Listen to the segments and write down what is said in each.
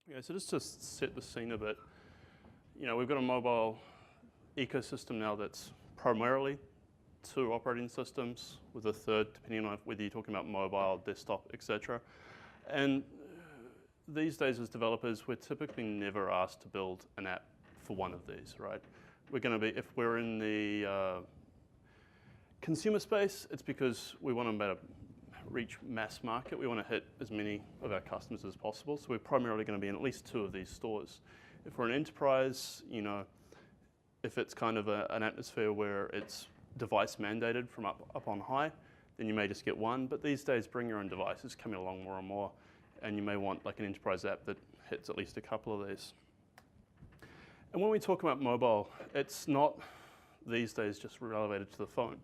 Yeah, so just to set the scene a bit, we've got a mobile ecosystem now that's primarily two operating systems with a third, depending on whether you're talking about mobile, desktop, etc. And these days as developers, we're typically never asked to build an app for one of these, right? We're going to be, if we're in the consumer space, it's because we want to reach mass market. We want to hit as many of our customers as possible. So we're primarily going to be in at least two of these stores. If we're an enterprise, if it's kind of an atmosphere where it's device mandated from up on high, then you may just get one. But these days, bring your own device is coming along more and more. And you may want like an enterprise app that hits at least a couple of these. And when we talk about mobile, it's not these days just relegated to the phone.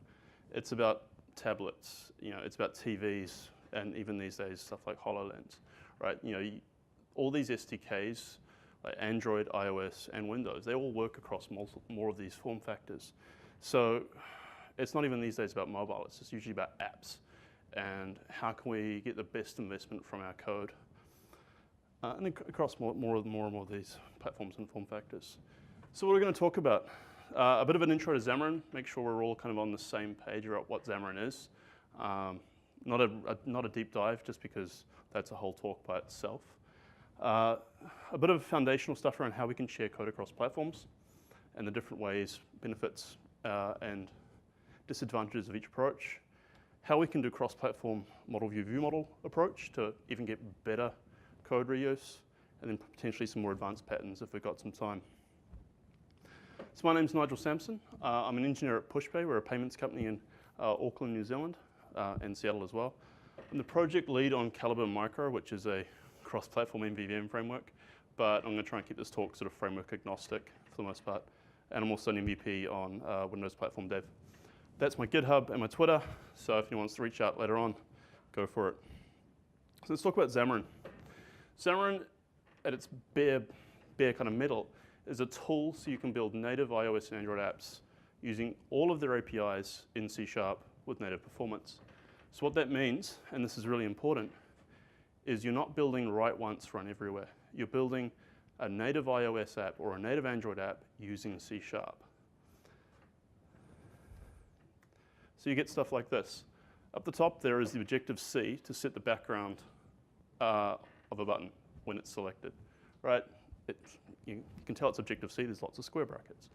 It's about tablets, it's about TVs, and even these days stuff like HoloLens, right? All these SDKs, like Android, iOS, and Windows, they all work across more of these form factors. So it's not even these days about mobile, it's just usually about apps and how can we get the best investment from our code. And across more and more of these platforms and form factors. So what we're going to talk about, a bit of an intro to Xamarin, make sure we're all kind of on the same page about what Xamarin is. Not a deep dive, just because that's a whole talk by itself. A bit of foundational stuff around how we can share code across platforms and the different ways, benefits, and disadvantages of each approach. How we can do cross-platform model view model approach to even get better code reuse, and then potentially some more advanced patterns if we've got some time. So my name's Nigel Sampson. I'm an engineer at Pushpay. We're a payments company in Auckland, New Zealand, and Seattle as well. I'm the project lead on Calibre Micro, which is a cross-platform Mvvm framework, but I'm going to try and keep this talk sort of framework agnostic for the most part. And I'm also an MVP on Windows Platform Dev. That's my GitHub and my Twitter, so if anyone wants to reach out later on, go for it. So let's talk about Xamarin. Xamarin, at its bare kind of metal, is a tool so you can build native iOS and Android apps using all of their APIs in C# with native performance. So what that means, and this is really important, is you're not building write once, run everywhere. You're building a native iOS app or a native Android app using C#. So you get stuff like this. Up the top there is the Objective-C to set the background of a button when it's selected, right? You can tell it's Objective-C, there's lots of square brackets.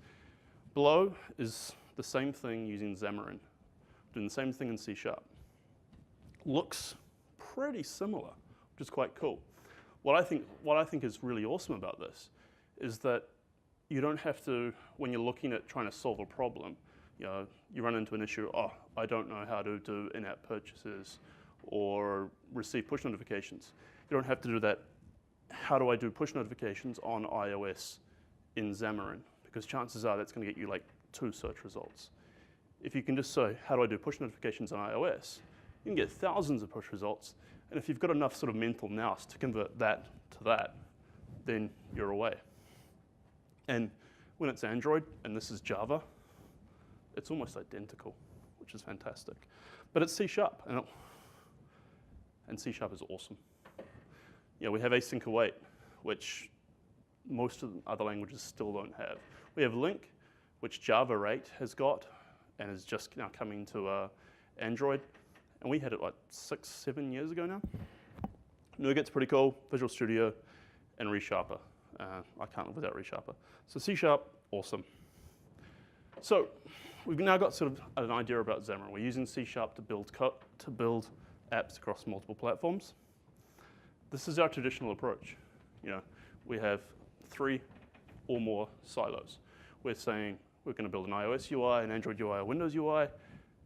Below is the same thing using Xamarin, doing the same thing in C#. Looks pretty similar, which is quite cool. What I think is really awesome about this is that you don't have to, when you're looking at trying to solve a problem, you run into an issue, I don't know how to do in-app purchases or receive push notifications. You don't have to do that. How do I do push notifications on iOS in Xamarin? Because chances are that's going to get you like 2 search results. If you can just say, how do I do push notifications on iOS? You can get thousands of push results. And if you've got enough sort of mental nous to convert that to that, then you're away. And when it's Android, and this is Java, it's almost identical, which is fantastic. But it's C#, and C# is awesome. We have async await, which most of the other languages still don't have. We have link, which Java 8 has got, and is just now coming to Android. And we had it like 6-7 years ago now. NuGet's pretty cool, Visual Studio, and ReSharper. I can't live without ReSharper. So C#, awesome. So we've now got sort of an idea about Xamarin. We're using C# to build apps across multiple platforms. This is our traditional approach. We have 3 or more silos. We're saying we're going to build an iOS UI, an Android UI, a Windows UI,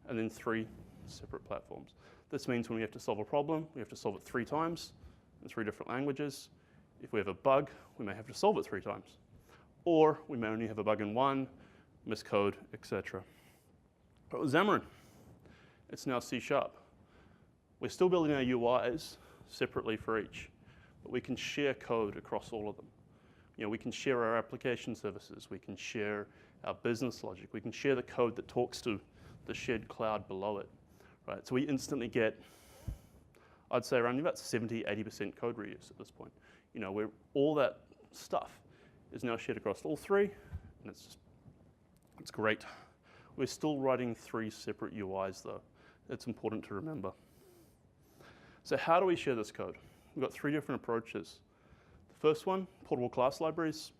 and then 3 separate platforms. This means when we have to solve a problem, we have to solve it 3 times in 3 different languages. If we have a bug, we may have to solve it 3 times. Or we may only have a bug in 1, miscode, etc. But with Xamarin, it's now C#. We're still building our UIs separately for each, but we can share code across all of them. We can share our application services, we can share our business logic, we can share the code that talks to the shared cloud below it, right? So we instantly get, I'd say around about 70-80% code reuse at this point. where all that stuff is now shared across all three, and it's great. We're still writing 3 separate UIs though. It's important to remember. So how do we share this code? We've got 3 different approaches. The first one, portable class libraries.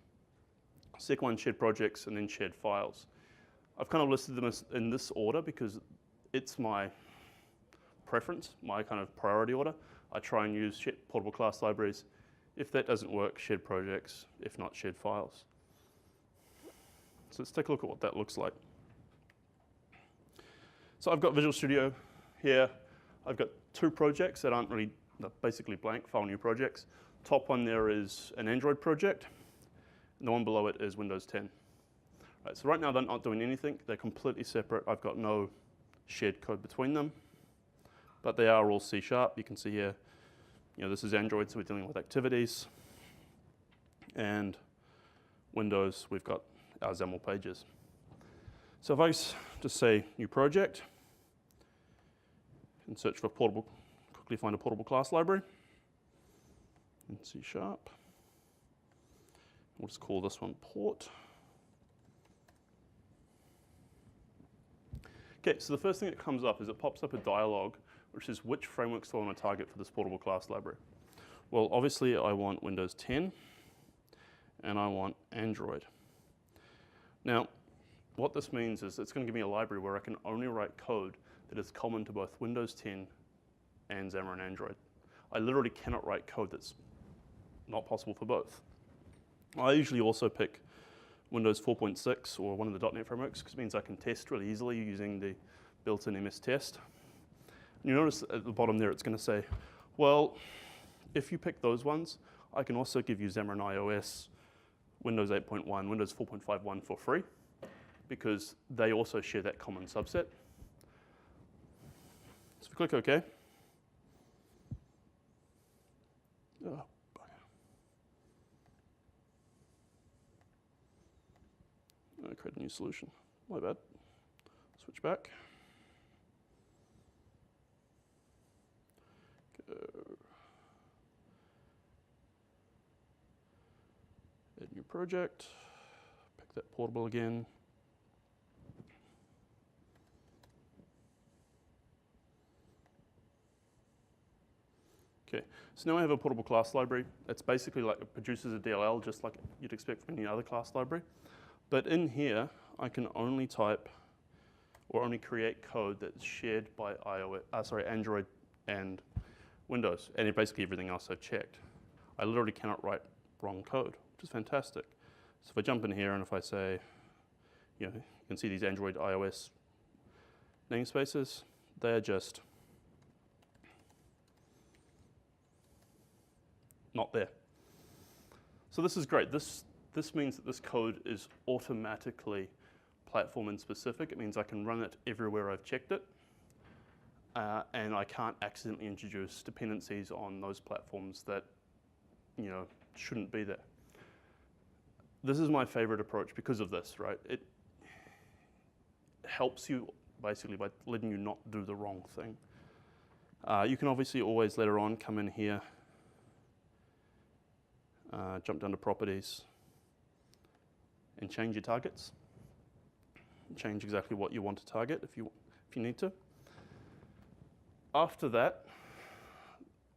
Second one, shared projects, and then shared files. I've kind of listed them in this order because it's my preference, my kind of priority order. I try and use portable class libraries. If that doesn't work, shared projects. If not, shared files. So let's take a look at what that looks like. So I've got Visual Studio here. I've got 2 projects that aren't really, they're basically blank, file new projects. Top one there is an Android project, and the one below it is Windows 10. Right, so right now they're not doing anything. They're completely separate. I've got no shared code between them, but they are all C#. You can see here, this is Android, so we're dealing with activities. And Windows, we've got our XAML pages. So if I just say new project and search for portable, quickly find a portable class library in C#. We'll just call this one port. Okay, so the first thing that comes up is it pops up a dialog which is which frameworks do I want to target for this portable class library? Well, obviously I want Windows 10 and I want Android. Now, what this means is it's going to give me a library where I can only write code that is common to both Windows 10 and Xamarin Android. I literally cannot write code that's not possible for both. I usually also pick Windows 4.6 or one of the .NET frameworks because it means I can test really easily using the built-in MS test. And you notice at the bottom there it's going to say, well, if you pick those ones, I can also give you Xamarin iOS, Windows 8.1, Windows 4.51 for free because they also share that common subset. So if we click OK. Oh. Create a new solution. My bad. Switch back. Go. Add new project. Pick that portable again. Okay, so now I have a portable class library. It's basically like it produces a DLL just like you'd expect from any other class library. But in here, I can only type or only create code that's shared by Android and Windows, and basically everything else I've checked. I literally cannot write wrong code, which is fantastic. So if I jump in here and if I say, you can see these Android, iOS namespaces, they're just not there. So this is great. This means that this code is automatically platform and specific. It means I can run it everywhere I've checked it, and I can't accidentally introduce dependencies on those platforms that shouldn't be there. This is my favorite approach because of this, right? It helps you basically by letting you not do the wrong thing. You can obviously always later on come in here, jump down to properties, and change your targets. Change exactly what you want to target if you need to. After that,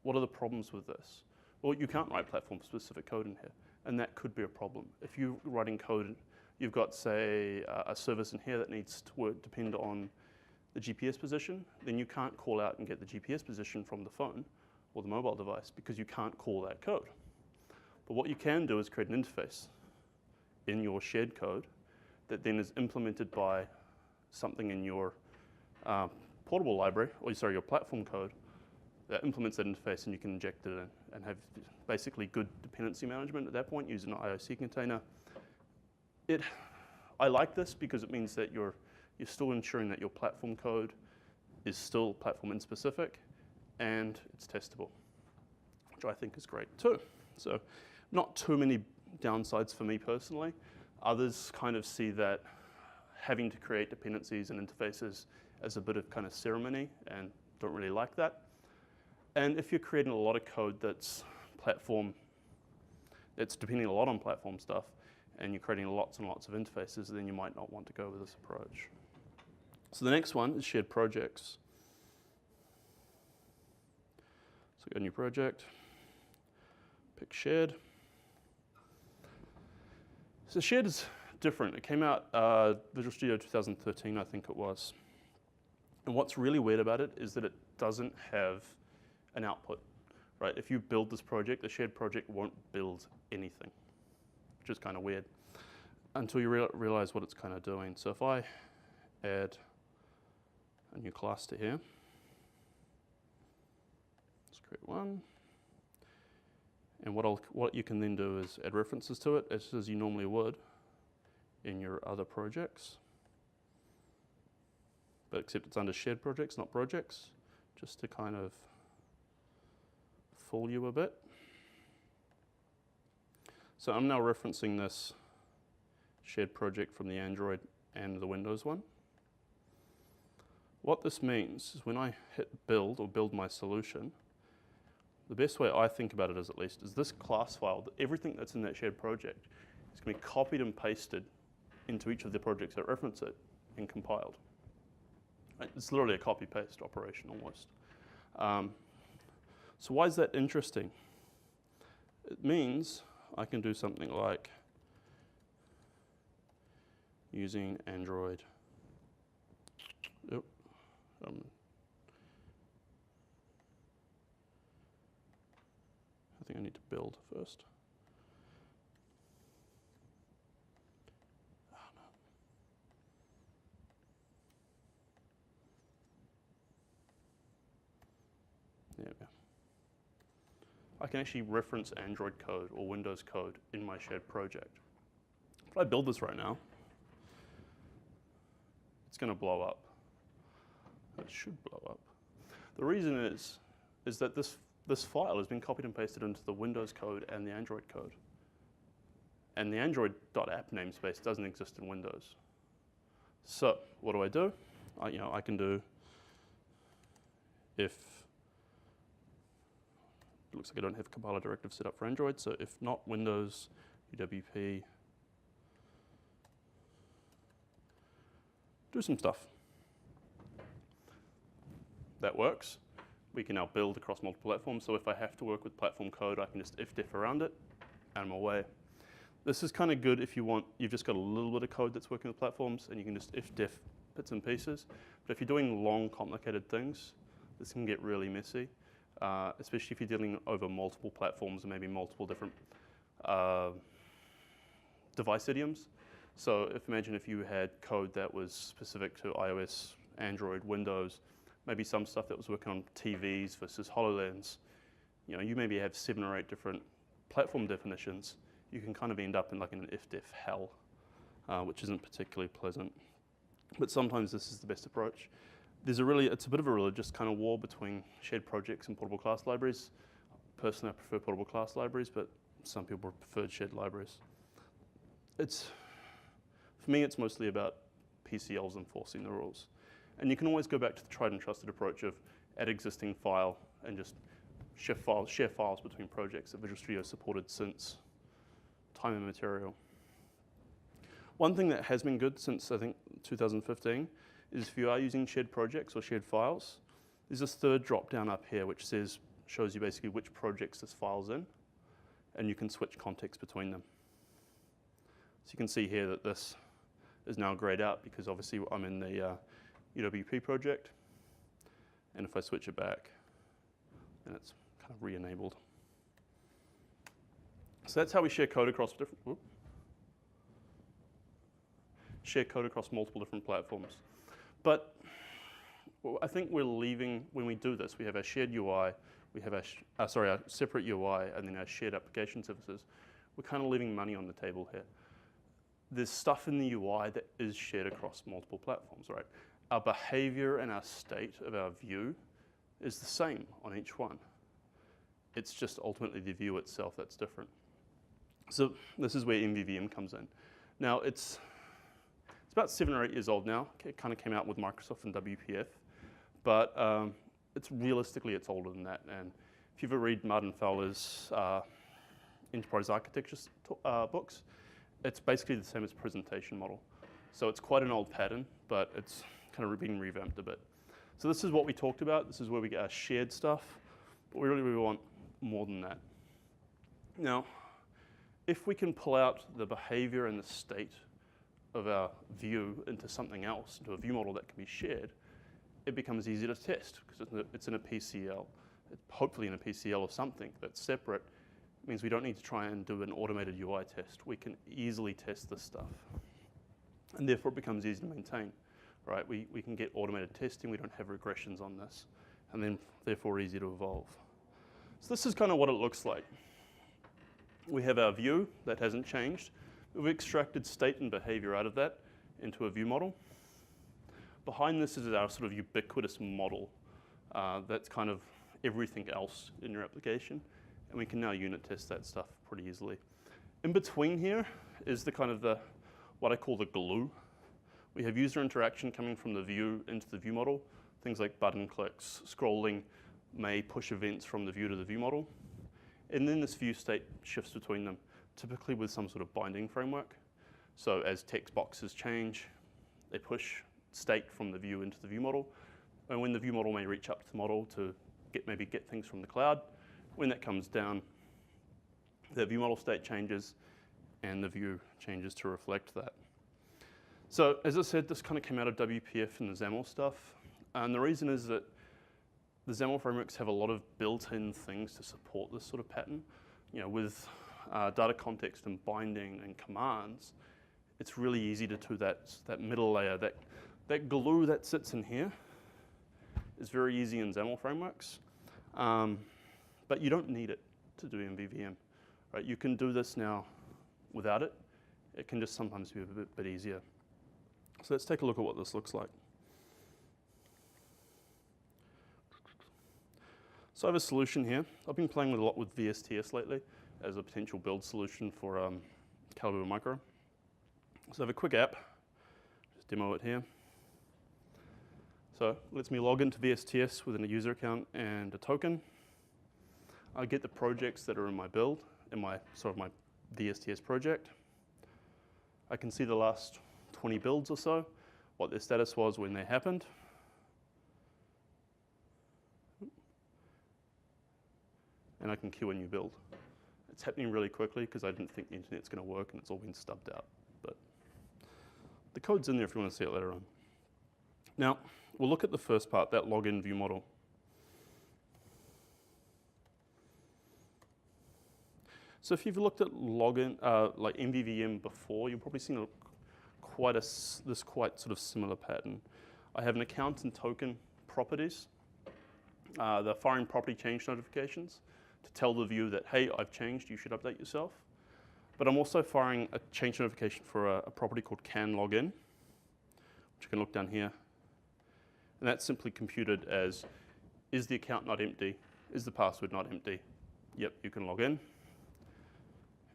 what are the problems with this? Well, you can't write platform-specific code in here, and that could be a problem. If you're writing code, you've got, say, a service in here that needs to depend on the GPS position, then you can't call out and get the GPS position from the phone or the mobile device because you can't call that code. But what you can do is create an interface in your shared code that then is implemented by something in your portable library, or sorry, your platform code that implements that interface, and you can inject it in and have basically good dependency management at that point using an IOC container. I like this because it means that you're still ensuring that your platform code is still platform specific and it's testable, which I think is great too. So not too many downsides for me personally. Others kind of see that having to create dependencies and interfaces as a bit of kind of ceremony and don't really like that. And if you're creating a lot of code that's platform it's depending a lot on platform stuff, and you're creating lots and lots of interfaces, then you might not want to go with this approach. So the next one is shared projects. So go new project, pick shared. So shared is different. It came out Visual Studio 2013, I think it was. And what's really weird about it is that it doesn't have an output, right? If you build this project, the shared project won't build anything, which is kind of weird until you realize what it's kind of doing. So if I add a new class to here, let's create one. And what you can then do is add references to it as you normally would in your other projects. But except it's under shared projects, not projects, just to kind of fool you a bit. So I'm now referencing this shared project from the Android and the Windows one. What this means is when I hit build or build my solution, the best way I think about it is, at least, is this class file, everything that's in that shared project is going to be copied and pasted into each of the projects that reference it and compiled. Right? It's literally a copy-paste operation almost. So why is that interesting? It means I can do something like using Android. I think I need to build first. Oh, no. There we go. I can actually reference Android code or Windows code in my shared project. If I build this right now, it's going to blow up. It should blow up. The reason is that this file has been copied and pasted into the Windows code and the Android code. And the Android.app namespace doesn't exist in Windows. So what do? I can do if, it looks like I don't have compiler directive set up for Android, so if not Windows, UWP, do some stuff. That works. We can now build across multiple platforms. So if I have to work with platform code, I can just if-diff around it, and I'm away. This is kind of good if you've just got a little bit of code that's working with platforms, and you can just if-diff bits and pieces. But if you're doing long, complicated things, this can get really messy, especially if you're dealing over multiple platforms and maybe multiple different device idioms. So imagine if you had code that was specific to iOS, Android, Windows, maybe some stuff that was working on TVs versus HoloLens. You maybe have 7 or 8 different platform definitions. You can kind of end up in like an if-diff hell, which isn't particularly pleasant. But sometimes this is the best approach. It's a bit of a religious kind of war between shared projects and portable class libraries. Personally, I prefer portable class libraries, but some people prefer shared libraries. For me, it's mostly about PCLs enforcing the rules. And you can always go back to the tried and trusted approach of add existing file and just share files between projects that Visual Studio supported since time immemorial. One thing that has been good since, I think, 2015 is if you are using shared projects or shared files, there's this third drop down up here which shows you basically which projects this file's in, and you can switch context between them. So you can see here that this is now grayed out because obviously I'm in the UWP project, and if I switch it back, then it's kind of re-enabled. So that's how we share code across multiple different platforms. But I think we're leaving, when we do this, we have our shared UI, we have our separate UI, and then our shared application services. We're kind of leaving money on the table here. There's stuff in the UI that is shared across multiple platforms, right? Our behavior and our state of our view is the same on each one. It's just ultimately the view itself that's different. So this is where Mvvm comes in. Now it's about 7 or 8 years old now. It kind of came out with Microsoft and WPF, but it's older than that. And if you ever read Martin Fowler's enterprise architecture books. It's basically the same as presentation model. So it's quite an old pattern, but it's kind of being revamped a bit. So this is what we talked about. This is where we get our shared stuff, but we really want more than that. Now, if we can pull out the behavior and the state of our view into something else, into a view model that can be shared, it becomes easier to test because it's in a PCL. Hopefully in a PCL or something that's separate. It means we don't need to try and do an automated UI test. We can easily test this stuff. And therefore it becomes easy to maintain, right? We can get automated testing. We don't have regressions on this. And then therefore easy to evolve. So this is kind of what it looks like. We have our view that hasn't changed. We've extracted state and behavior out of that into a view model. Behind this is our sort of ubiquitous model. That's kind of everything else in your application. And we can now unit test that stuff pretty easily. In between here is the kind of what I call the glue. We have user interaction coming from the view into the view model. Things like button clicks, scrolling may push events from the view to the view model. And then this view state shifts between them, typically with some sort of binding framework. So as text boxes change, they push state from the view into the view model. And when the view model may reach up to the model to maybe get things from the cloud, when that comes down, the view model state changes and the view changes to reflect that. So as I said, this kind of came out of WPF and the XAML stuff. And the reason is that the XAML frameworks have a lot of built-in things to support this sort of pattern. You know, with data context and binding and commands, it's really easy to do that middle layer, that glue that sits in here is very easy in XAML frameworks. But you don't need it to do Mvvm, right? You can do this now without it. It can just sometimes be a bit easier. So let's take a look at what this looks like. So I have a solution here. I've been playing a lot with VSTS lately as a potential build solution for Calibre Micro. So I have a quick app. Just demo it here. So it lets me log into VSTS with a user account and a token. I get the projects that are in my build, in my VSTS project. I can see the last 20 builds or so, what their status was when they happened. And I can queue a new build. It's happening really quickly because I didn't think the internet's going to work and it's all been stubbed out. But the code's in there if you want to see it later on. Now, we'll look at the first part, that login view model. So if you've looked at login, like Mvvm before, you've probably seen this quite sort of similar pattern. I have an account and token properties. They're firing property change notifications to tell the view that, hey, I've changed, you should update yourself. But I'm also firing a change notification for a property called can_login, which you can look down here. And that's simply computed as, is the account not empty? Is the password not empty? Yep, you can log in.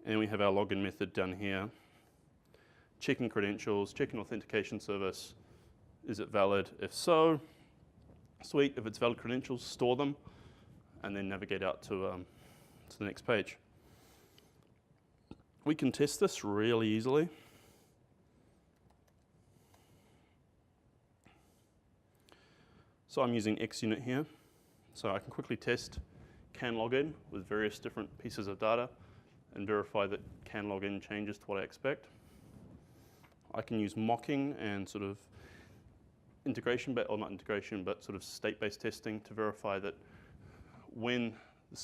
And then we have our login method down here. Checking credentials, checking authentication service. Is it valid? If so, sweet. If it's valid credentials, store them, and then navigate out to the next page. We can test this really easily. So I'm using XUnit here. So I can quickly test can_login with various different pieces of data and verify that can_login changes to what I expect. I can use mocking and sort of integration, or not integration, but sort of state-based testing to verify that when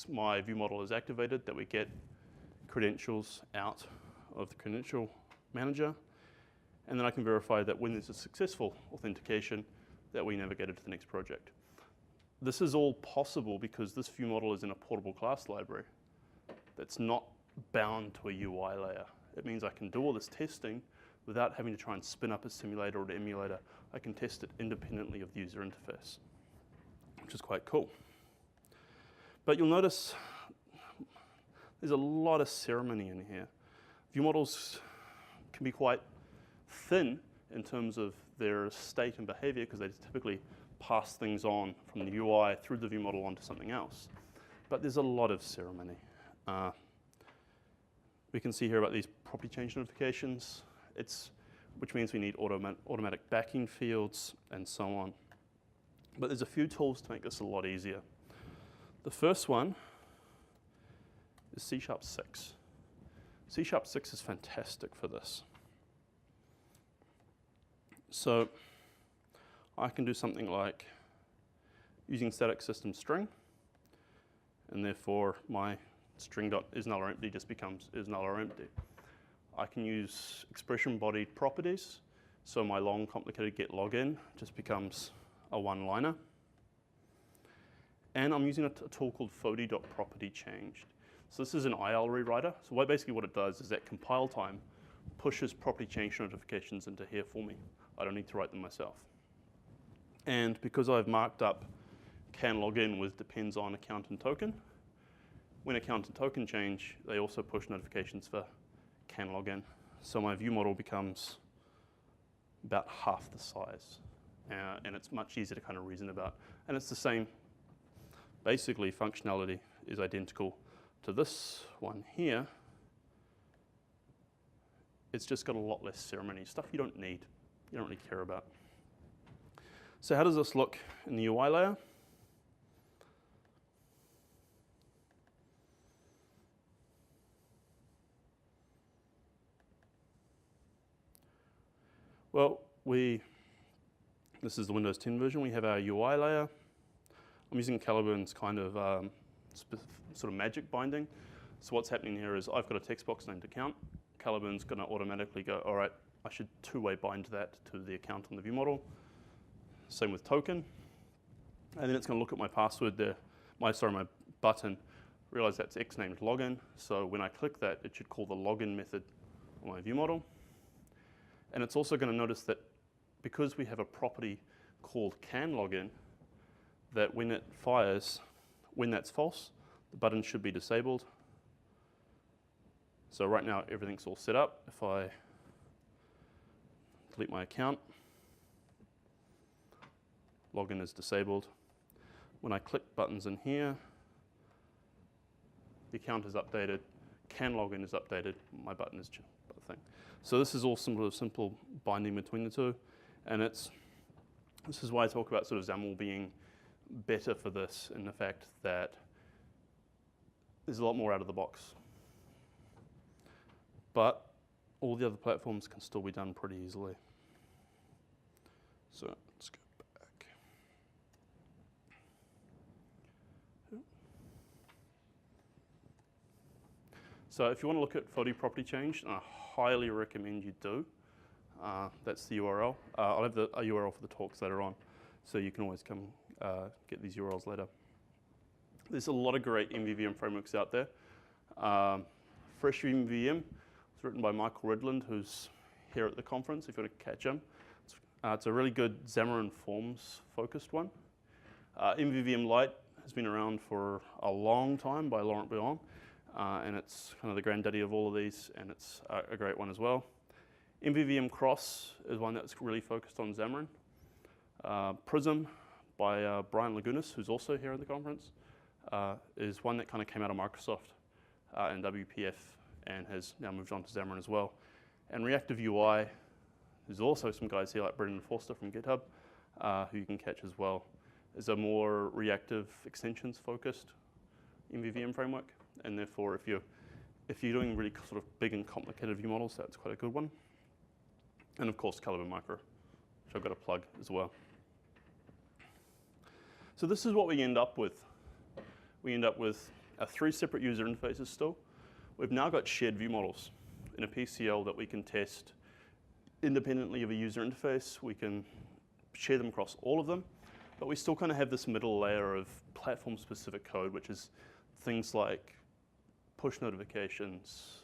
my view model is activated, that we get credentials out of the credential manager. And then I can verify that when there's a successful authentication, that we navigated to the next project. This is all possible because this view model is in a portable class library that's not bound to a UI layer. It means I can do all this testing without having to try and spin up a simulator or an emulator. I can test it independently of the user interface, which is quite cool. But you'll notice there's a lot of ceremony in here. View models can be quite thin in terms of their state and behavior because they typically pass things on from the UI through the view model onto something else. But there's a lot of ceremony. We can see here about these property change notifications, which means we need automatic backing fields and so on. But there's a few tools to make this a lot easier. The first one is C#6. C#6 is fantastic for this. So I can do something like using static system string, and therefore my string.isNull_empty just becomes isNull_empty. I can use expression bodied properties, so my long complicated get login just becomes a one-liner. And I'm using a tool called fody.propertyChanged. So this is an IL rewriter. So basically what it does is at compile time pushes property change notifications into here for me. I don't need to write them myself. And because I've marked up can login with depends on account and token, when account and token change, they also push notifications for can login. So my view model becomes about half the size. And it's much easier to kind of reason about. And it's the same, basically functionality is identical to this one here. It's just got a lot less ceremony, stuff you don't need, you don't really care about. So how does this look in the UI layer? Well, this is the Windows 10 version. We have our UI layer. I'm using Caliburn's kind of sort of magic binding. So what's happening here is I've got a text box named account. Caliburn's going to automatically go, all right, I should two-way bind that to the account on the view model. Same with token. And then it's going to look at my password there, my button, realize that's X named login. So when I click that, it should call the login method on my view model. And it's also going to notice that because we have a property called can login, that when it fires, when that's false, the button should be disabled. So right now everything's all set up. If I delete my account, login is disabled. When I click buttons in here, the account is updated, can login is updated, my button is the thing. So this is all simple binding between the two, and this is why I talk about sort of XAML being better for this in the fact that there's a lot more out of the box. But all the other platforms can still be done pretty easily. So let's go back. So if you want to look at Fody property change, I highly recommend you do. That's the URL. I'll have a URL for the talks later on, so you can always come get these URLs later. There's a lot of great Mvvm frameworks out there. Fresh Mvvm was written by Michael Redland, who's here at the conference, if you want to catch him. It's a really good Xamarin.Forms focused one. Mvvm Lite has been around for a long time by Laurent Bouillon, and it's kind of the granddaddy of all of these, and it's a great one as well. Mvvm Cross is one that's really focused on Xamarin. Prism by Brian Lagunas, who's also here at the conference, is one that kind of came out of Microsoft and WPF and has now moved on to Xamarin as well. And Reactive UI, there's also some guys here like Brendan Forster from GitHub who you can catch as well. Is a more reactive extensions focused Mvvm framework, and therefore if you're doing really sort of big and complicated view models, that's quite a good one. And of course Calibre Micro, which I've got to plug as well. So this is what we end up with. We end up with 3 separate user interfaces still. We've now got shared view models in a PCL that we can test independently of a user interface. We can share them across all of them, but we still kind of have this middle layer of platform-specific code, which is things like push notifications,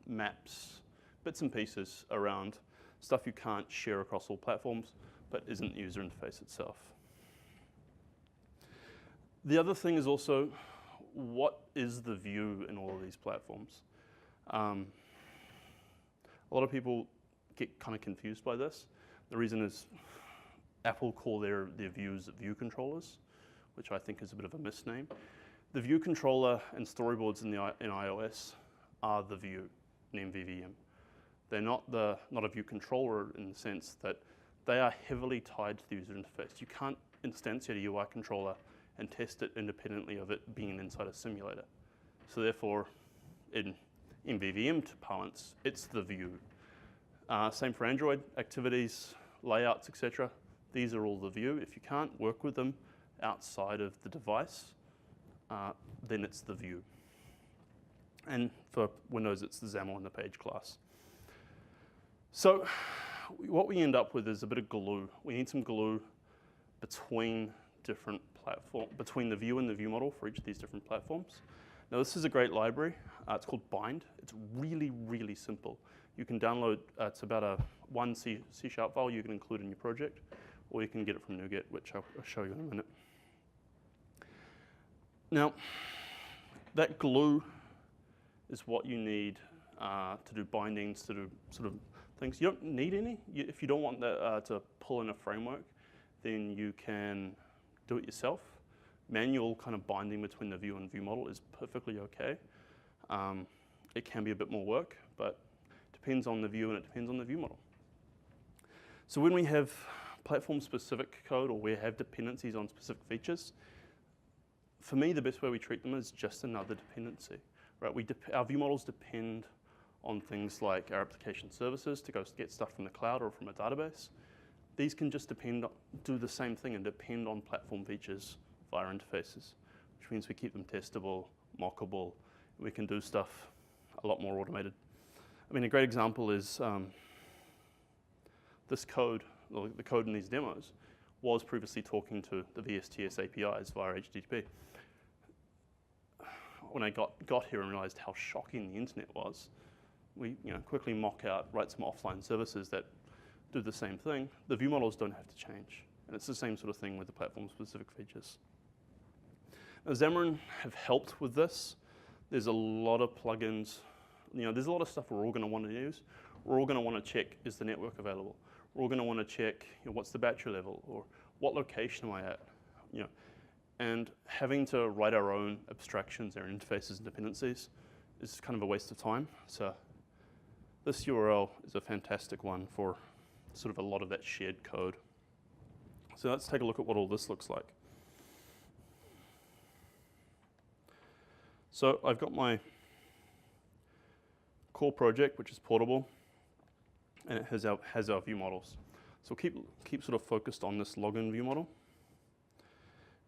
maps, bits and pieces around stuff you can't share across all platforms, but isn't the user interface itself. The other thing is also, what is the view in all of these platforms? A lot of people get kind of confused by this. The reason is Apple call their views view controllers, which I think is a bit of a misname. The view controller and storyboards in iOS are the view in Mvvm. They're not a view controller in the sense that they are heavily tied to the user interface. You can't instantiate a UI controller and test it independently of it being inside a simulator. So therefore, in Mvvm parlance, it's the view. Same for Android, activities, layouts, etc. These are all the view. If you can't work with them outside of the device, then it's the view. And for Windows, it's the XAML and the page class. So what we end up with is a bit of glue. We need some glue between different platforms, between the view and the view model for each of these different platforms. Now this is a great library. It's called Bind. It's really, really simple. You can download, it's about a one C# file you can include in your project, or you can get it from NuGet, which I'll show you in a minute. Now, that glue is what you need to do bindings, to do sort of things. You don't need any. If you don't want that to pull in a framework, then you can do it yourself. Manual kind of binding between the view and view model is perfectly okay. It can be a bit more work, but it depends on the view and it depends on the view model. So when we have platform-specific code or we have dependencies on specific features, for me, the best way we treat them is just another dependency. Right? Our view models depend on things like our application services to go get stuff from the cloud or from a database. These can just do the same thing and depend on platform features via interfaces, which means we keep them testable, mockable. We can do stuff a lot more automated. I mean, a great example is this code, or the code in these demos, was previously talking to the VSTS APIs via HTTP. When I got here and realized how shocking the internet was, we quickly write some offline services that do the same thing. The view models don't have to change. And it's the same sort of thing with the platform-specific features. Now, Xamarin have helped with this. There's a lot of plugins. There's a lot of stuff we're all going to want to use. We're all going to want to check, is the network available? We're all going to want to check, what's the battery level? Or what location am I at? And having to write our own abstractions, our interfaces and dependencies is kind of a waste of time. So this URL is a fantastic one for sort of a lot of that shared code. So let's take a look at what all this looks like. So I've got my core project, which is portable, and it has our view models. So we'll keep sort of focused on this login view model.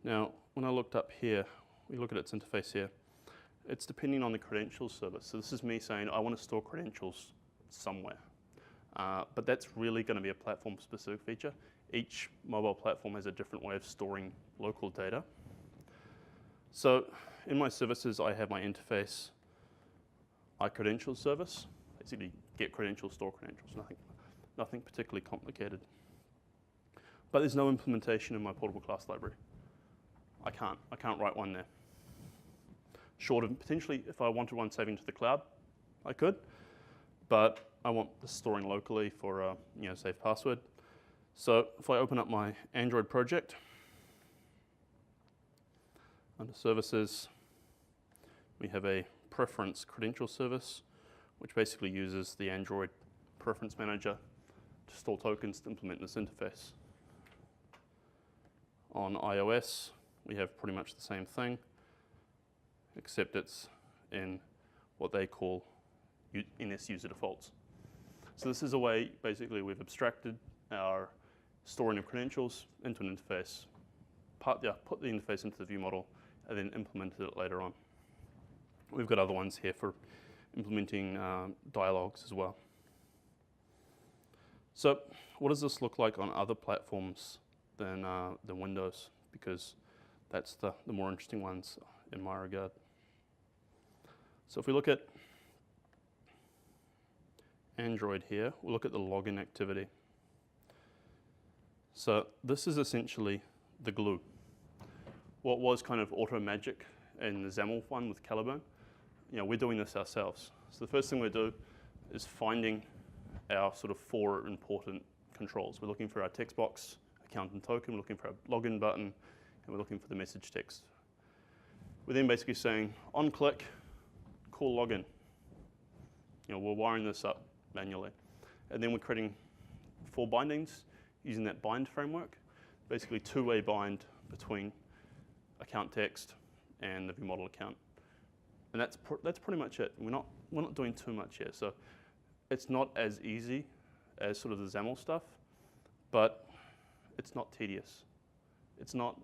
Now, when I looked up here, we look at its interface here. It's depending on the credentials service. So this is me saying I want to store credentials somewhere. But that's really going to be a platform-specific feature. Each mobile platform has a different way of storing local data. So in my services, I have my interface, iCredentials service. Basically, get credentials, store credentials. Nothing particularly complicated. But there's no implementation in my portable class library. I can't write one there. Short of potentially, if I wanted one saving to the cloud, I could. But I want this storing locally for a safe password. So if I open up my Android project, under services, we have a preference credential service, which basically uses the Android preference manager to store tokens to implement this interface. On iOS, we have pretty much the same thing, except it's in what they call NS user defaults. So this is a way, basically, we've abstracted our storing of credentials into an interface, put the interface into the view model, and then implemented it later on. We've got other ones here for implementing dialogues as well. So what does this look like on other platforms than Windows? Because that's the more interesting ones in my regard. So if we look at Android here, we'll look at the login activity. So this is essentially the glue. What was kind of auto magic in the XAML one with Caliburn, we're doing this ourselves. So the first thing we do is finding our sort of 4 important controls. We're looking for our text box, account and token, we're looking for our login button, and we're looking for the message text. We're then basically saying, on click, call login. we're wiring this up manually. And then we're creating 4 bindings using that bind framework, basically two-way bind between account text and the viewModel account. And that's pretty much it. We're not doing too much here. So it's not as easy as sort of the XAML stuff, but it's not tedious. It's not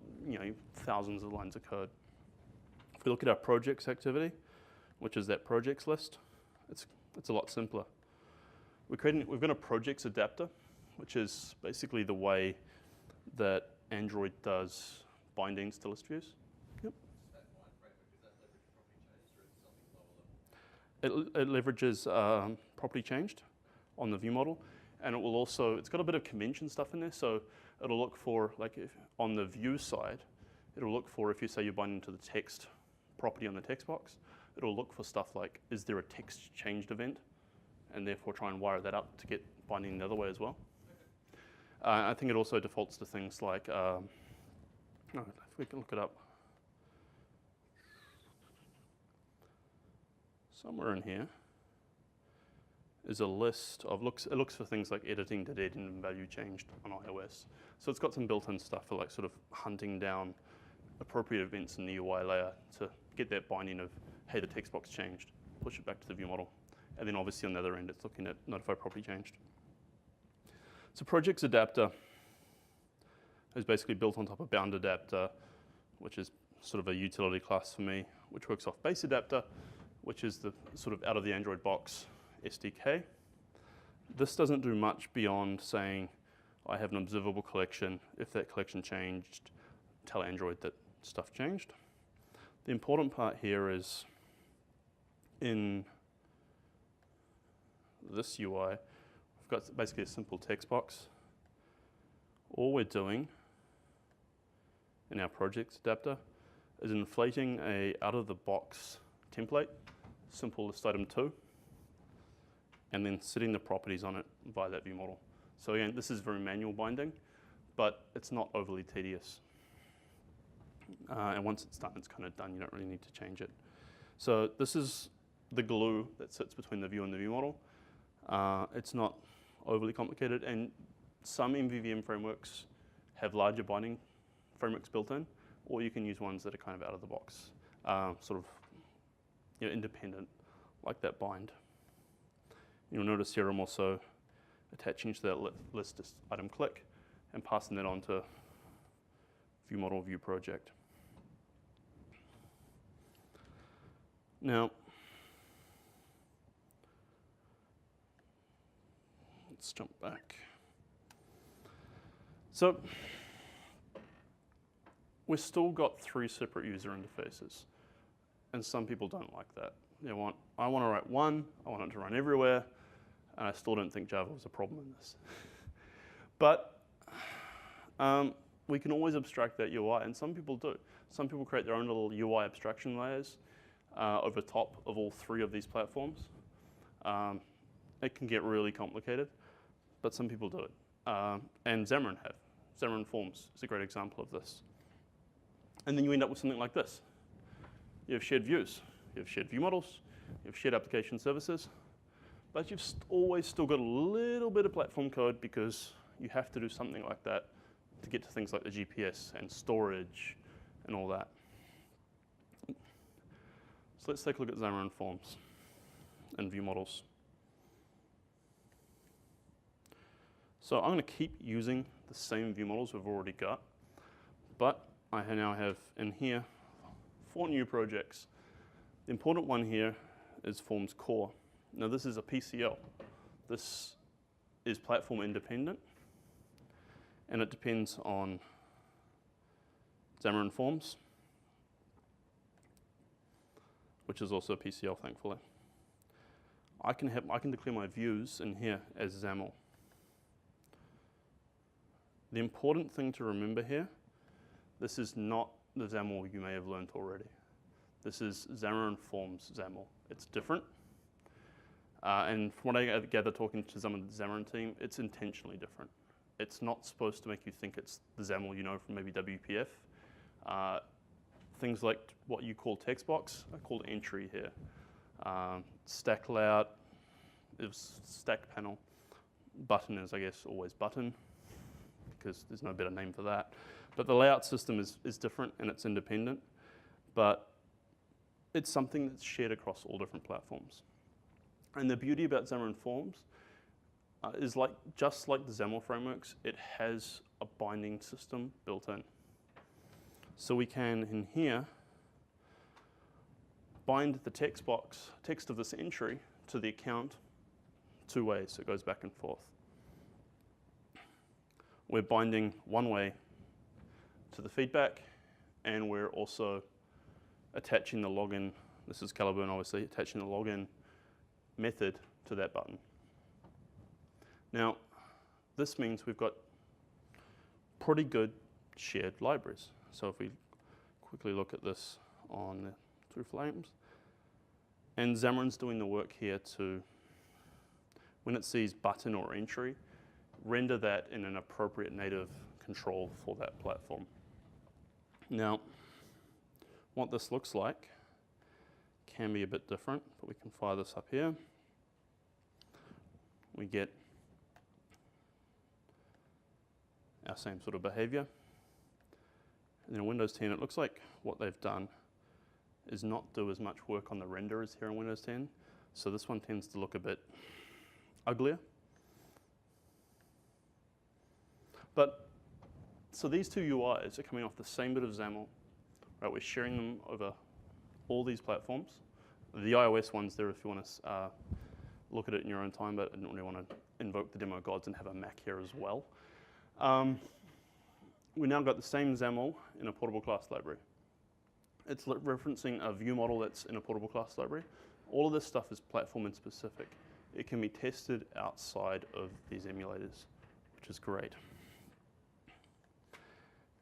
thousands of lines of code. If we look at our projects activity, which is that projects list, it's a lot simpler. We've got a projects adapter, which is basically the way that Android does bindings to list views. Yep. It leverages property changed on the viewModel, and it will also, it's got a bit of convention stuff in there, so it'll look for, like if on the view side, it'll look for, if you say you're binding to the text property on the text box, it'll look for stuff like, is there a text changed event? And therefore try and wire that up to get binding the other way as well. I think it also defaults to things like, if we can look it up. Somewhere in here is a list of, it looks for things like editing, deleted, and value changed on iOS. So it's got some built-in stuff for like sort of hunting down appropriate events in the UI layer to get that binding of, hey, the text box changed, push it back to the viewModel. And then obviously on the other end, it's looking at notify property changed. So projects adapter is basically built on top of bound adapter, which is sort of a utility class for me, which works off base adapter, which is the sort of out of the Android box SDK. This doesn't do much beyond saying, I have an observable collection. If that collection changed, tell Android that stuff changed. The important part here is in this UI, we've got basically a simple text box. All we're doing in our projects adapter is inflating a out-of-the-box template, simple list item 2, and then setting the properties on it via that viewModel. So again, this is very manual binding, but it's not overly tedious. And once it's done, it's kind of done. You don't really need to change it. So this is the glue that sits between the view and the viewModel. It's not overly complicated, and some Mvvm frameworks have larger binding frameworks built in, or you can use ones that are kind of out of the box, sort of independent, like that bind. You'll notice here I'm also attaching to that list item click and passing that on to viewModel view project. Now, let's jump back. So we've still got 3 separate user interfaces, and some people don't like that. I want to write one, I want it to run everywhere, and I still don't think Java was a problem in this. But we can always abstract that UI, and some people do. Some people create their own little UI abstraction layers over top of all 3 of these platforms. It can get really complicated, but some people do it. And Xamarin have. Xamarin.Forms is a great example of this. And then you end up with something like this. You have shared views, you have shared view models, you have shared application services, but you've always still got a little bit of platform code because you have to do something like that to get to things like the GPS and storage and all that. So let's take a look at Xamarin.Forms and view models. So I'm going to keep using the same view models we've already got, but I now have in here 4 new projects. The important one here is Forms Core. Now this is a PCL. This is platform independent, and it depends on Xamarin.Forms, which is also a PCL, thankfully. I can declare my views in here as XAML. The important thing to remember here, this is not the XAML you may have learned already. This is Xamarin.Forms XAML. It's different. And from what I gather talking to some of the Xamarin team, it's intentionally different. It's not supposed to make you think it's the XAML you know from maybe WPF. Things like what you call text box are called entry here. Stack layout, is stack panel. Button is, I guess, always button, because there's no better name for that. But the layout system is different and it's independent, but it's something that's shared across all different platforms. And the beauty about Xamarin.Forms is just like the XAML frameworks, it has a binding system built in. So we can, in here, bind the text of this entry to the account 2 ways, so it goes back and forth. We're binding one way to the feedback, and we're also attaching the login, this is Caliburn obviously, attaching the login method to that button. Now, this means we've got pretty good shared libraries. So if we quickly look at this on the Two Flames, and Xamarin's doing the work here to, when it sees button or entry, render that in an appropriate native control for that platform. Now, what this looks like can be a bit different, but we can fire this up here. We get our same sort of behavior. And in Windows 10, it looks like what they've done is not do as much work on the render as here in Windows 10. So this one tends to look a bit uglier. But, so these two UIs are coming off the same bit of XAML, right? We're sharing them over all these platforms. The iOS one's there if you want to look at it in your own time, but I don't really want to invoke the demo gods and have a Mac here as well. We now got the same XAML in a portable class library. It's referencing a view model that's in a portable class library. All of this stuff is platform and specific. It can be tested outside of these emulators, which is great.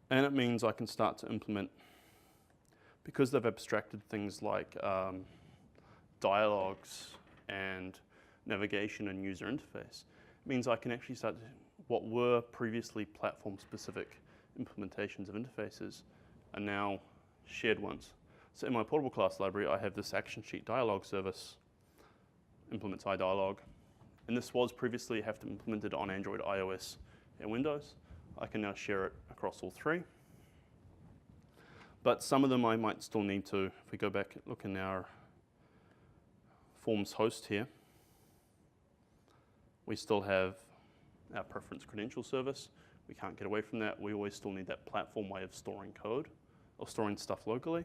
And it means I can start to implement, because they've abstracted things like dialogues and navigation and user interface, it means I can actually start to, what were previously platform-specific implementations of interfaces are now shared ones. So in my portable class library, I have this action sheet dialog service, implements iDialog, and this was previously have to implement it on Android, iOS, and Windows. I can now share it across all three. But some of them I might still need to, if we go back and look in our Forms host here, we still have our preference credential service. We can't get away from that. We always still need that platform way of storing code or storing stuff locally.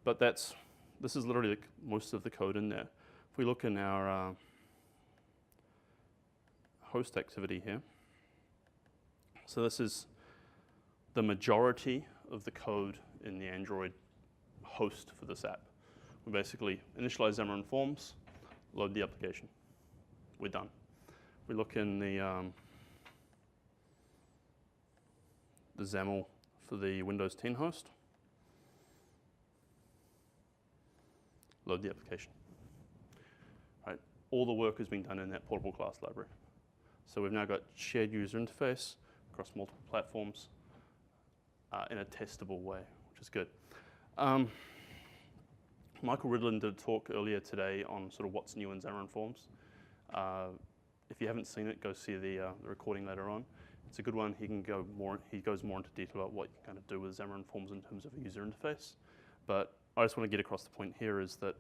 But this is literally most of the code in there. If we look in our host activity here, so this is the majority of the code in the Android host for this app. We basically initialize Xamarin.Forms, load the application. We're done. We look in the XAML for the Windows 10 host, load the application. Right. All the work has been done in that portable class library. So we've now got shared user interface across multiple platforms in a testable way, which is good. Michael Ridlin did a talk earlier today on sort of what's new in Xamarin.Forms. If you haven't seen it, go see the recording later on. It's a good one. He goes more into detail about what you can kind of do with Xamarin.Forms in terms of a user interface. But I just want to get across the point here is that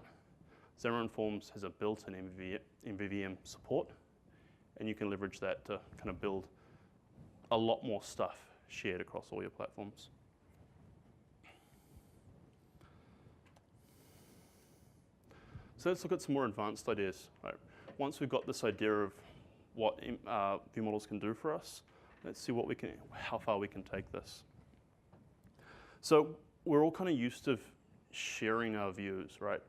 Xamarin.Forms has a built-in Mvvm support, and you can leverage that to kind of build a lot more stuff shared across all your platforms. So let's look at some more advanced ideas. Right. Once we've got this idea of what view models can do for us, let's see how far we can take this. So we're all kind of used to sharing our views, right?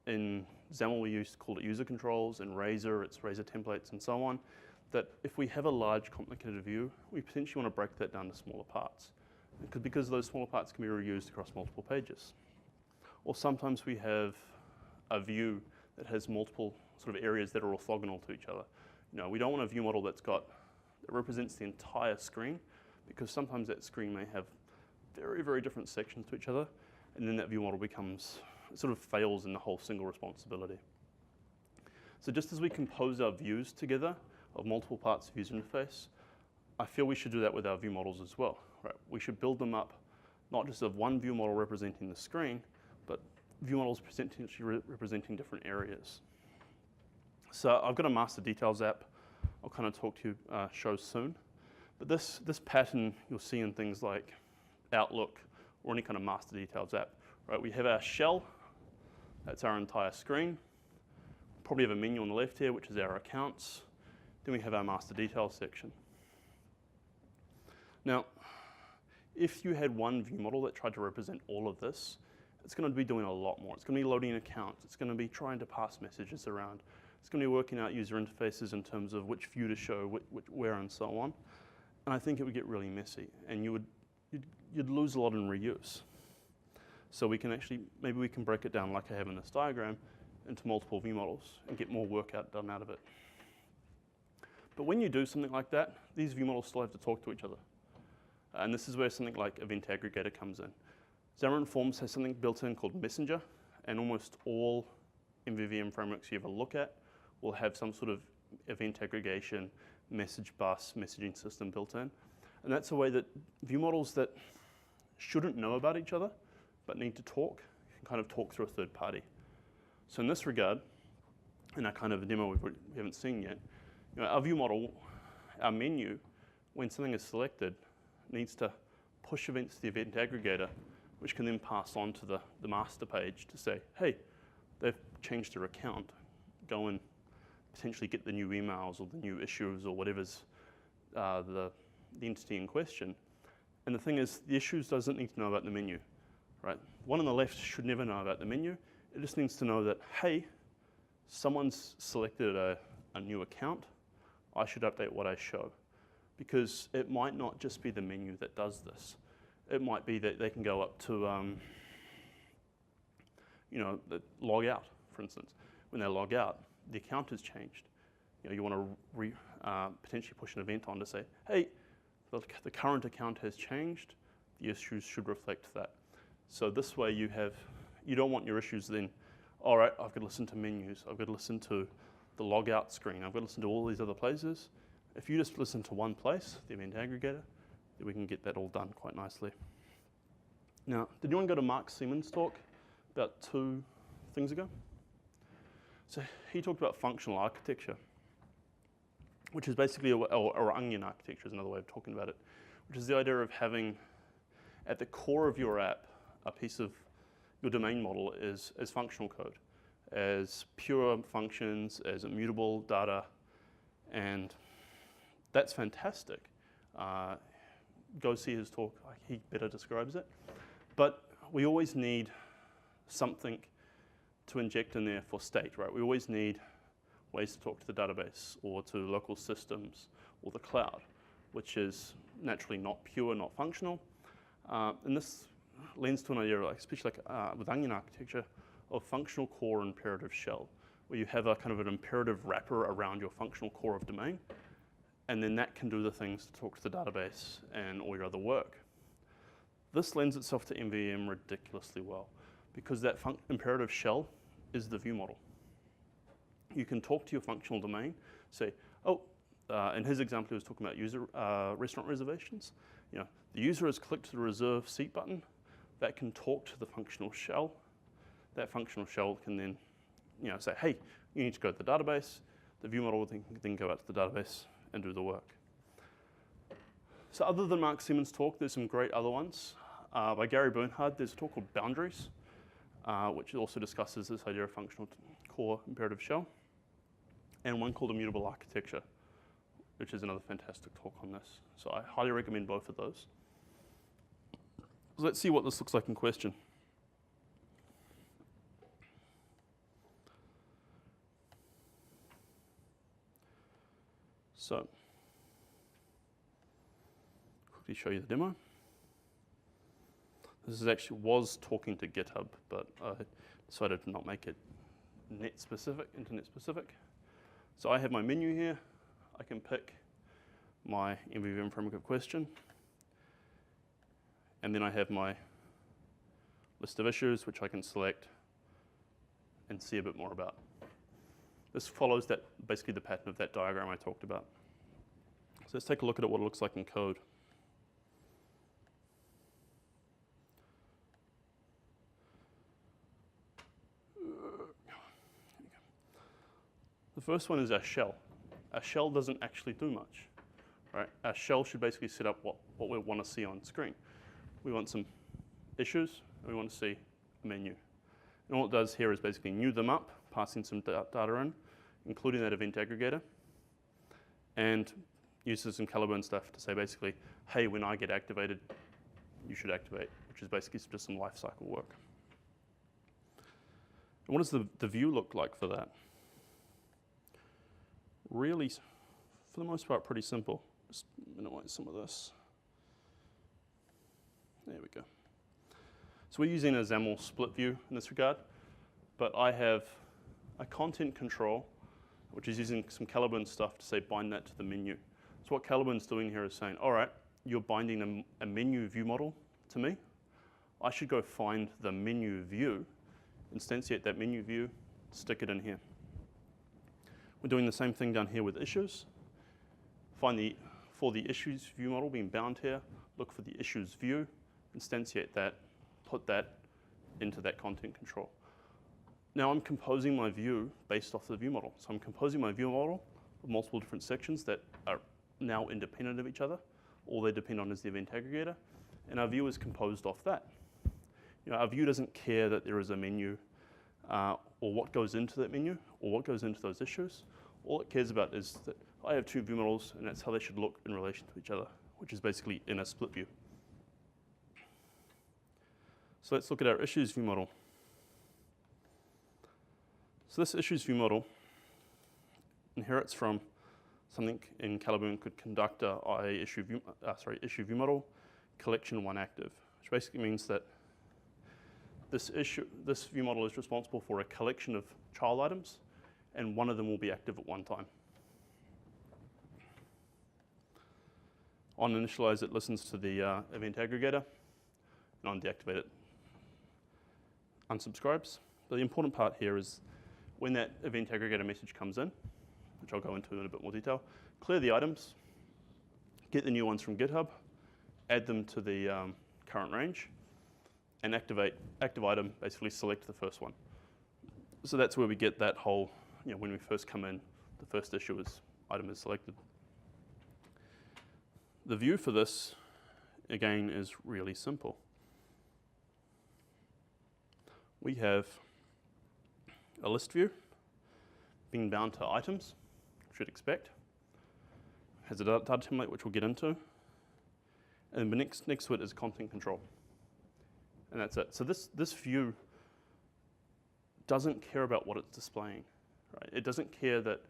In XAML, we called it user controls. In Razor, it's Razor templates and so on. That if we have a large, complicated view, we potentially want to break that down to smaller parts. Because those smaller parts can be reused across multiple pages. Or sometimes we have a view that has multiple sort of areas that are orthogonal to each other. You know, we don't want a view model that represents the entire screen, because sometimes that screen may have very, very different sections to each other, and then that view model sort of fails in the whole single responsibility. So just as we compose our views together of multiple parts of user interface, I feel we should do that with our view models as well. Right? We should build them up not just of one view model representing the screen, but view models representing different areas. So I've got a master details app I'll kind of talk to you, show soon. But this pattern you'll see in things like Outlook or any kind of master details app. Right? We have our shell, that's our entire screen. Probably have a menu on the left here, which is our accounts. Then we have our master details section. Now, if you had one view model that tried to represent all of this, it's going to be doing a lot more. It's going to be loading accounts. It's going to be trying to pass messages around. It's going to be working out user interfaces in terms of which view to show, where, and so on. And I think it would get really messy, and you'd lose a lot in reuse. So we can actually, maybe we can break it down like I have in this diagram into multiple view models and get more work done out of it. But when you do something like that, these view models still have to talk to each other. And this is where something like Event Aggregator comes in. Xamarin.Forms has something built in called Messenger, and almost all Mvvm frameworks you ever look at will have some sort of event aggregation, message bus, messaging system built in. And that's a way that view models that shouldn't know about each other but need to talk can kind of talk through a third party. So in this regard, in our kind of a demo we haven't seen yet, our view model, our menu, when something is selected, needs to push events to the event aggregator, which can then pass on to the master page to say, hey, they've changed their account. Go and potentially get the new emails or the new issues or whatever's the entity in question. And the thing is, the issues doesn't need to know about the menu, right? One on the left should never know about the menu. It just needs to know that, hey, someone's selected a new account. I should update what I show. Because it might not just be the menu that does this. It might be that they can go up to, log out, for instance. When they log out, the account has changed. You want to potentially push an event on to say, hey, the current account has changed. The issues should reflect that. So this way you don't want your issues then, all right, I've got to listen to menus. I've got to listen to the log out screen. I've got to listen to all these other places. If you just listen to one place, the event aggregator, then we can get that all done quite nicely. Now, did anyone go to Mark Siemens' talk about 2 things ago? So he talked about functional architecture, which is basically, or onion architecture is another way of talking about it, which is the idea of having at the core of your app, a piece of your domain model is as functional code, as pure functions, as immutable data, and that's fantastic. Go see his talk, he better describes it. But we always need something to inject in there for state, right? We always need ways to talk to the database or to local systems or the cloud, which is naturally not pure, not functional. And this lends to an idea, especially with onion architecture, of functional core and imperative shell, where you have a kind of an imperative wrapper around your functional core of domain, and then that can do the things to talk to the database and all your other work. This lends itself to Mvvm ridiculously well, because that imperative shell is the view model. You can talk to your functional domain, say, oh, in his example, he was talking about user restaurant reservations. The user has clicked the reserve seat button. That can talk to the functional shell. That functional shell can then, say, hey, you need to go to the database. The view model will then go out to the database and do the work. So other than Mark Siemens' talk, there's some great other ones. By Gary Bernhard, there's a talk called Boundaries, which also discusses this idea of functional core imperative shell, and one called Immutable Architecture, which is another fantastic talk on this. So I highly recommend both of those. So let's see what this looks like in question. So, quickly show you the demo. This is actually was talking to GitHub, but I decided to not make it internet specific. So I have my menu here. I can pick my Mvvm framework of question. And then I have my list of issues, which I can select and see a bit more about. This follows that, basically the pattern of that diagram I talked about. So let's take a look at what it looks like in code. The first one is our shell. Our shell doesn't actually do much, right? Our shell should basically set up what we want to see on screen. We want some issues, and we want to see a menu. And all it does here is basically new them up, passing some data in, including that event aggregator, and uses some Caliburn stuff to say basically, hey, when I get activated, you should activate, which is basically just some lifecycle work. And what does the view look like for that? Really, for the most part, pretty simple. Just minimize some of this. There we go. So we're using a XAML split view in this regard, but I have a content control, which is using some Caliburn stuff to say bind that to the menu. So what Caliburn's doing here is saying, all right, you're binding a menu view model to me. I should go find the menu view, instantiate that menu view, stick it in here. We're doing the same thing down here with issues. For the issues view model being bound here, look for the issues view, instantiate that, put that into that content control. Now I'm composing my view based off the view model. So I'm composing my view model of multiple different sections that are now independent of each other. All they depend on is the event aggregator. And our view is composed off that. Our view doesn't care that there is a menu or what goes into that menu or what goes into those issues. All it cares about is that I have two view models and that's how they should look in relation to each other, which is basically in a split view. So let's look at our issues view model. So this issues view model inherits from something in Caliburn called conductor issue view model collection one active, which basically means that this view model is responsible for a collection of child items, and one of them will be active at one time. On initialize, it listens to the event aggregator, and on deactivate it, unsubscribes. But the important part here is when that event aggregator message comes in, which I'll go into in a bit more detail, clear the items, get the new ones from GitHub, add them to the current range, and active item, basically select the first one. So that's where we get that whole, when we first come in, the first item is selected. The view for this, again, is really simple. We have a list view being bound to items, should expect. Has a data template, which we'll get into. And then next to it is content control. And that's it. So this view doesn't care about what it's displaying. Right? It doesn't care that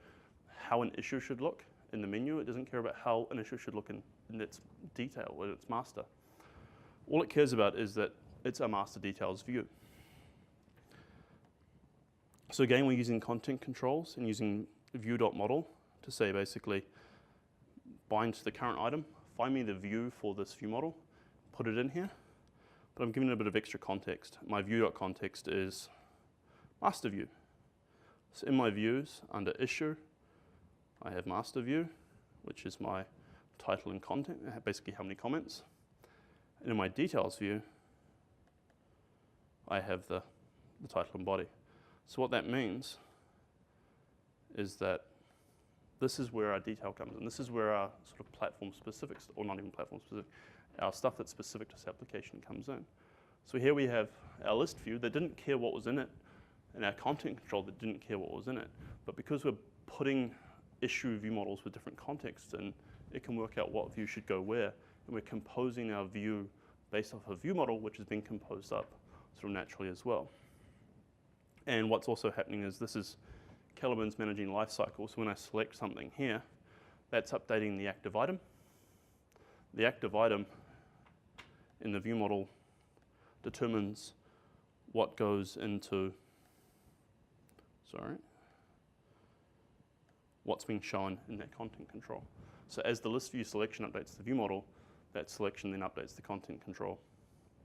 how an issue should look in the menu. It doesn't care about how an issue should look in its detail or its master. All it cares about is that it's a master details view. So again, we're using content controls and using view.model to say basically bind to the current item, find me the view for this view model, put it in here, but I'm giving it a bit of extra context. My view.context is master view. So in my views, under issue, I have master view, which is my title and content, basically how many comments. And in my details view, I have the title and body. So what that means is that this is where our detail comes in. This is where our sort of platform specifics, or not even platform specific, our stuff that's specific to this application comes in. So here we have our list view that didn't care what was in it, and our content control that didn't care what was in it. But because we're putting issue view models with different contexts in, it can work out what view should go where, and we're composing our view based off a view model which has been composed up sort of naturally as well. And what's also happening is this is Caliburn's managing lifecycle. So when I select something here, that's updating the active item. The active item in the view model determines what goes into, what's being shown in that content control. So as the list view selection updates the view model, that selection then updates the content control,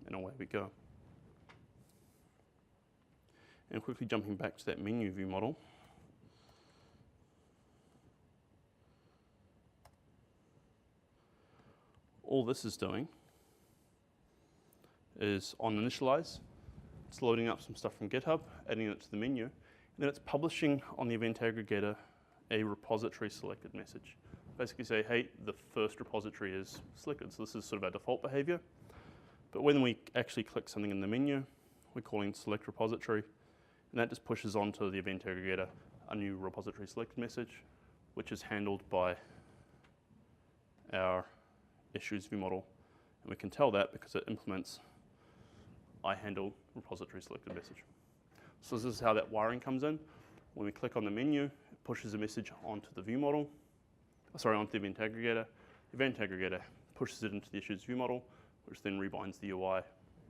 and away we go. And quickly jumping back to that menu view model. all this is doing is on initialize, it's loading up some stuff from GitHub, adding it to the menu, and then it's publishing on the event aggregator a repository selected message. Basically say, hey, the first repository is selected. So this is sort of our default behavior. But when we actually click something in the menu, we're calling select repository, and that just pushes onto the event aggregator a new repository selected message, which is handled by our issues view model. And we can tell that because it implements I handle repository selected message. So this is how that wiring comes in. When we click on the menu, it pushes a message onto the view model, onto the event aggregator. The event aggregator pushes it into the issues view model, which then rebinds the UI,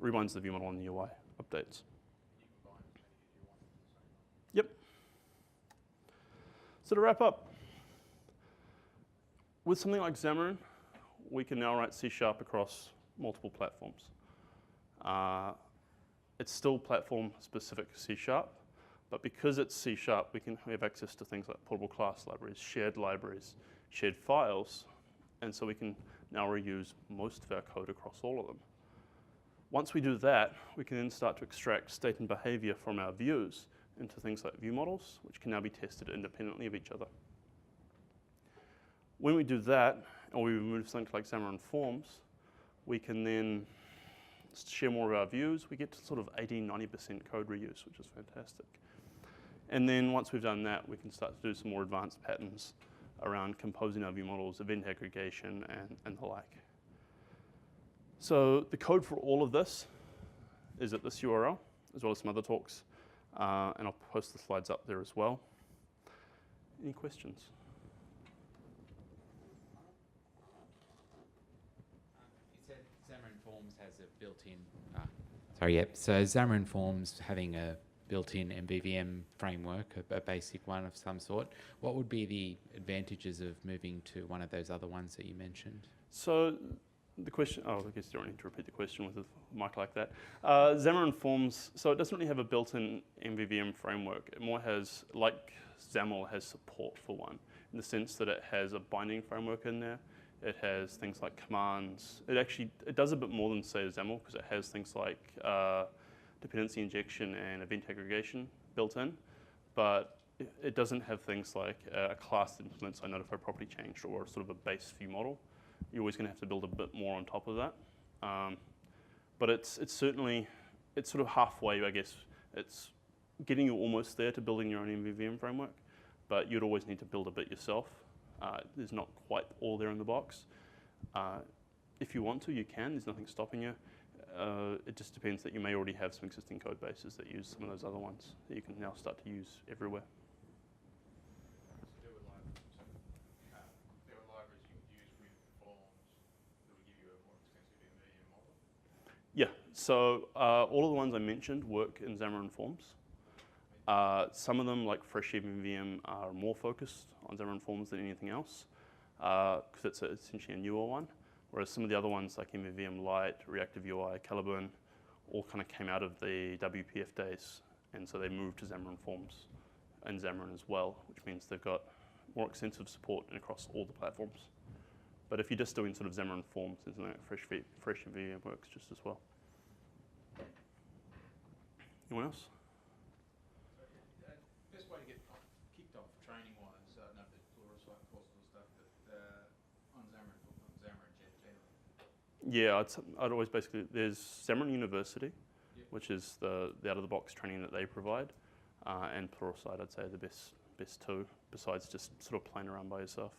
rebinds the view model and the UI updates. Yep. So to wrap up, with something like Xamarin, we can now write C# across multiple platforms. It's still platform-specific C#, but because it's C#, we have access to things like portable class libraries, shared files, and so we can now reuse most of our code across all of them. Once we do that, we can then start to extract state and behavior from our views into things like view models, which can now be tested independently of each other. When we do that, or we remove something like Xamarin.Forms, we can then share more of our views. We get to sort of 80–90% code reuse, which is fantastic. And then once we've done that, we can start to do some more advanced patterns around composing our view models, event aggregation, and the like. So the code for all of this is at this URL, as well as some other talks. And I'll post the slides up there as well. Any questions? You said Xamarin.Forms has a built-in... So Xamarin.Forms having a built-in Mvvm framework, a basic one of some sort. What would be the advantages of moving to one of those other ones that you mentioned? So the question, I guess you don't need to repeat the question with a mic like that. Xamarin.Forms, so it doesn't really have a built-in Mvvm framework. It more has, like XAML has support for one, in the sense that it has a binding framework in there. It has things like commands. It does a bit more than, say, XAML, because it has things like dependency injection and event aggregation built in, but it doesn't have things like a class that implements a notify property changed or sort of a base view model. You're always going to have to build a bit more on top of that. But it's sort of halfway, I guess. It's getting you almost there to building your own Mvvm framework, but you'd always need to build a bit yourself. There's not quite all there in the box. If you want to, you can. There's nothing stopping you. It just depends that you may already have some existing code bases that use some of those other ones that you can now start to use everywhere. There were libraries you could use with forms that would give you a more extensive Mvvm model? Yeah, so all of the ones I mentioned work in Xamarin.Forms. Some of them, like Fresh Mvvm, are more focused on Xamarin.Forms than anything else, because it's essentially a newer one. Whereas some of the other ones, like Mvvm Lite, Reactive UI, Caliburn, all kind of came out of the WPF days, and so they moved to Xamarin.Forms and Xamarin as well, which means they've got more extensive support across all the platforms. But if you're just doing sort of Xamarin.Forms, then something like Fresh Mvvm works just as well. Anyone else? Best way to get kicked off training-wise, I don't know if there's Pluralsight courses or stuff, but on Xamarin generally. Yeah, I'd always basically, there's Xamarin University, yep, which is the out-of-the-box training that they provide, and Pluralsight, I'd say, are the best two, besides just sort of playing around by yourself.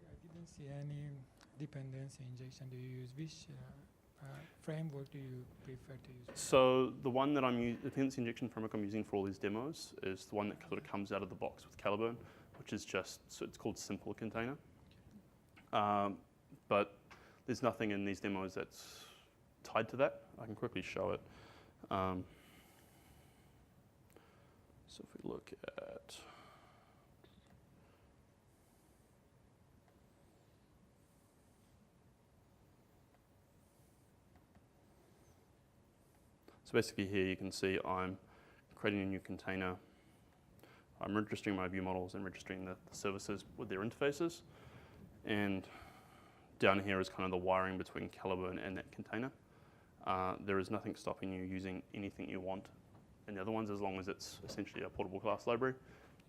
I didn't see any dependency injection. Do you use which framework do you prefer to use? So the one that the dependency injection framework I'm using for all these demos is the one that sort of comes out of the box with Caliburn, which is so it's called Simple Container. But there's nothing in these demos that's tied to that. I can quickly show it. So if we look at, so basically here you can see I'm creating a new container. I'm registering my view models and registering the services with their interfaces. And down here is kind of the wiring between Caliburn and that container. There is nothing stopping you using anything you want in the other ones, as long as it's essentially a portable class library.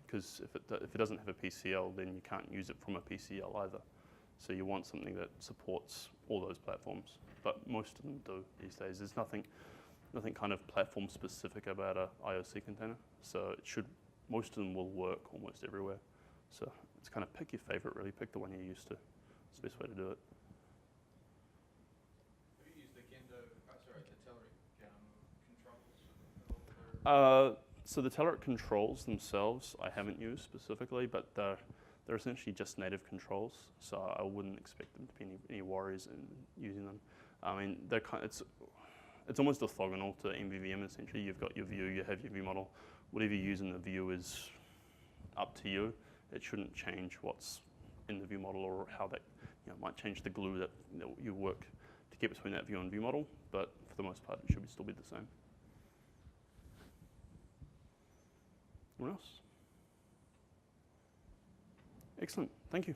Because if it doesn't have a PCL, then you can't use it from a PCL either. So you want something that supports all those platforms. But most of them do these days. There's nothing kind of platform specific about a IOC container. So most of them will work almost everywhere. So it's kind of pick your favorite, really. Pick the one you're used to. It's the best way to do it. Have you used the controls? So the Telerik controls themselves, I haven't used specifically, but they're essentially just native controls. So I wouldn't expect them to be any worries in using them. I mean, it's almost orthogonal to Mvvm. Essentially, you've got your view, you have your view model. Whatever you use in the view is up to you. It shouldn't change what's in the view model, or how that might change the glue that you work to get between that view and view model. But for the most part, it should still be the same. Anyone else? Excellent. Thank you.